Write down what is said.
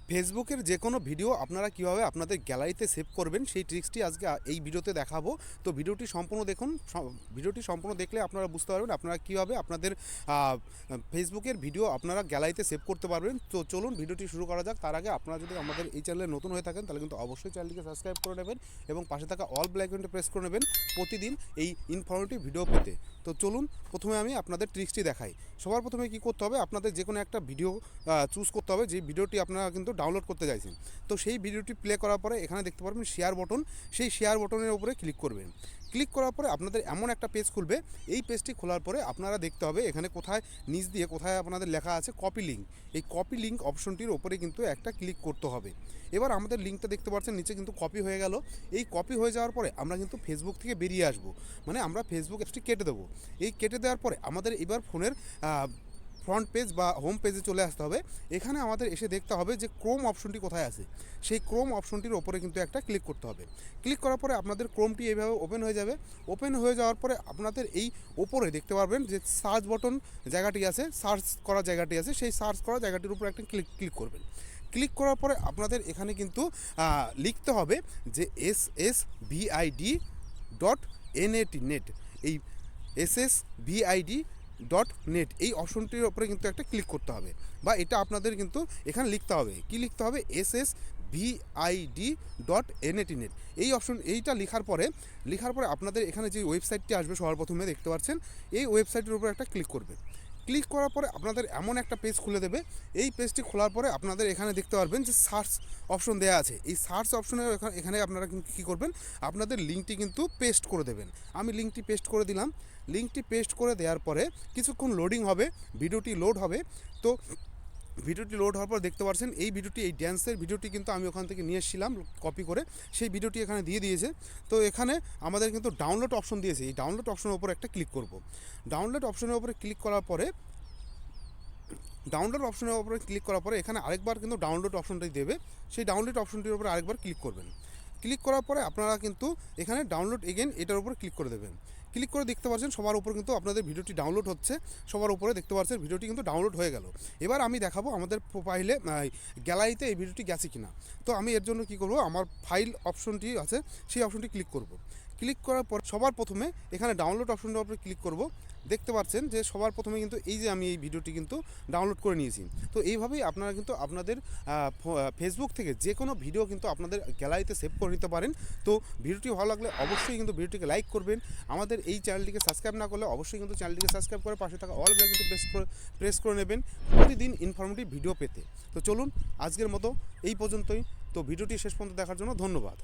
ফেসবুকের যে কোনো ভিডিও আপনারা কীভাবে আপনাদের গ্যালারিতে সেভ করবেন সেই ট্রিক্সটি আজকে এই ভিডিওতে দেখাবো। তো ভিডিওটি সম্পূর্ণ দেখুন। ভিডিওটি সম্পূর্ণ দেখলে আপনারা বুঝতে পারবেন আপনারা কীভাবে আপনাদের ফেসবুকের ভিডিও আপনারা গ্যালারিতে সেভ করতে পারবেন। তো চলুন ভিডিওটি শুরু করা যাক। তার আগে আপনারা যদি আমাদের এই চ্যানেলে নতুন হয়ে থাকেন তাহলে কিন্তু অবশ্যই চ্যানেলটিকে সাবস্ক্রাইব করে নেবেন এবং পাশে থাকা অল বেল আইকনটি প্রেস করে নেবেন প্রতিদিন এই ইনফরমেটিভ ভিডিও পেতে। তো চলুন প্রথমে আমি আপনাদের ট্রিক্সটি দেখাই। সবার প্রথমে কী করতে হবে, আপনাদের যে কোনো একটা ভিডিও চুজ করতে হবে যে ভিডিওটি আপনারা কিন্তু ডাউনলোড করতে চাইছেন। তো সেই ভিডিওটি প্লে করার পরে এখানে দেখতে পারবেন শেয়ার বটন, সেই শেয়ার বটনের উপরে ক্লিক করবেন। ক্লিক করার পরে আপনাদের এমন একটা পেজ খুলবে। এই পেজটি খোলার পরে আপনারা দেখতে হবে এখানে কোথায় নিচ দিয়ে কোথায় আপনাদের লেখা আছে কপি লিঙ্ক। এই কপি লিঙ্ক অপশনটির ওপরে কিন্তু একটা ক্লিক করতে হবে। এবার আমাদের লিঙ্কটা দেখতে পাচ্ছেন নিচে কিন্তু কপি হয়ে গেল। এই কপি হয়ে যাওয়ার পরে আমরা কিন্তু ফেসবুক থেকে বেরিয়ে আসব, মানে আমরা ফেসবুক অ্যাপসটি কেটে দেবো। এই কেটে দেওয়ার পরে আমাদের এবার ফোনের ফ্রন্ট পেজ বা হোম পেজে চলে আসতে হবে। এখানে আমাদের এসে দেখতে হবে যে ক্রোম অপশনটি কোথায় আছে। সেই ক্রোম অপশনটির ওপরে কিন্তু একটা ক্লিক করতে হবে। ক্লিক করার পরে আপনাদের ক্রোমটি এইভাবে ওপেন হয়ে যাবে। ওপেন হয়ে যাওয়ার পরে আপনাদের এই ওপরে দেখতে পারবেন যে সার্চ বটন জায়গাটি আছে, সার্চ করা জায়গাটি আছে, সেই সার্চ করা জায়গাটির উপরে একটা ক্লিক করবেন। ক্লিক করার পরে আপনাদের এখানে কিন্তু লিখতে হবে যে ssvid.net। এই ssvid.net এই অপশনটির ওপরে কিন্তু একটা ক্লিক করতে হবে, বা এটা আপনাদের কিন্তু এখানে লিখতে হবে। কি লিখতে হবে? ssvid.net। এই অপশন এইটা লেখার পরে আপনাদের এখানে যে ওয়েবসাইটটি আসবে সবার প্রথমে দেখতে পাচ্ছেন, এই ওয়েবসাইটের উপরে একটা ক্লিক করবে। ক্লিক করার পরে আপনাদের এমন একটা পেজ খুলে দেবে। এই পেজটি খোলার পরে আপনাদের এখানে দেখতে পারবেন যে সার্চ অপশন দেওয়া আছে। এই সার্চ অপশনের এখানে আপনারা কিন্তু কী করবেন, আপনাদের লিঙ্কটি কিন্তু পেস্ট করে দেবেন। আমি লিঙ্কটি পেস্ট করে দিলাম। লিঙ্কটি পেস্ট করে দেওয়ার পরে কিছুক্ষণ লোডিং হবে, ভিডিওটি লোড হবে। তো ভিডিওটি লোড হওয়ার পর দেখতে পাচ্ছেন এই ভিডিওটি, এই ড্যান্সের ভিডিওটি কিন্তু আমি ওখান থেকে নিয়ে এসেছিলাম কপি করে, সেই ভিডিওটি এখানে দিয়ে দিয়েছে। তো এখানে আমাদের কিন্তু ডাউনলোড অপশন দিয়েছে। এই ডাউনলোড অপশনের উপর একটা ক্লিক করব। ডাউনলোড অপশনের উপরে ক্লিক করার পরে এখানে আরেকবার কিন্তু ডাউনলোড অপশনটাই দেবে। সেই ডাউনলোড অপশনটির উপরে আরেকবার ক্লিক করবেন। ক্লিক করার পরে আপনারা কিন্তু এখানে ডাউনলোড এগেন এটার উপরে ক্লিক করে দেবেন। ক্লিক করে দেখতে পাচ্ছেন সবার উপর কিন্তু আপনাদের ভিডিওটি ডাউনলোড হচ্ছে। সবার উপরে দেখতে পাচ্ছেন ভিডিওটি কিন্তু ডাউনলোড হয়ে গেল। এবার আমি দেখাবো আমাদের প্রোফাইলে গ্যালারিতে এই ভিডিওটি গেছে কিনা। তো আমি এর জন্য কি করব, আমার ফাইল অপশনটি আছে সেই অপশনটি ক্লিক করব। ক্লিক করার পর সবার প্রথমে এখানে ডাউনলোড অপশনটার উপরে ক্লিক করব। দেখতে পাচ্ছেন যে সবার প্রথমে কিন্তু এই যে আমি এই ভিডিওটি কিন্তু ডাউনলোড করে নিয়েছি। তো এইভাবেই আপনারা কিন্তু আপনাদের ফেসবুক থেকে যে কোনো ভিডিও কিন্তু আপনাদের গ্যালারিতে সেভ করে নিতে পারেন। তো ভিডিওটি ভালো লাগলে অবশ্যই কিন্তু ভিডিওটিকে লাইক করবেন। আমাদের এই চ্যানেলটিকে সাবস্ক্রাইব না করলে অবশ্যই কিন্তু চ্যানেলটিকে সাবস্ক্রাইব করে পাশে থাকা অল বেল কিন্তু প্রেস করে নেবেন প্রতিদিন ইনফরমেটিভ ভিডিও পেতে। তো চলুন আজকের মতো এই পর্যন্তই। তো ভিডিওটি শেষ পর্যন্ত দেখার জন্য ধন্যবাদ।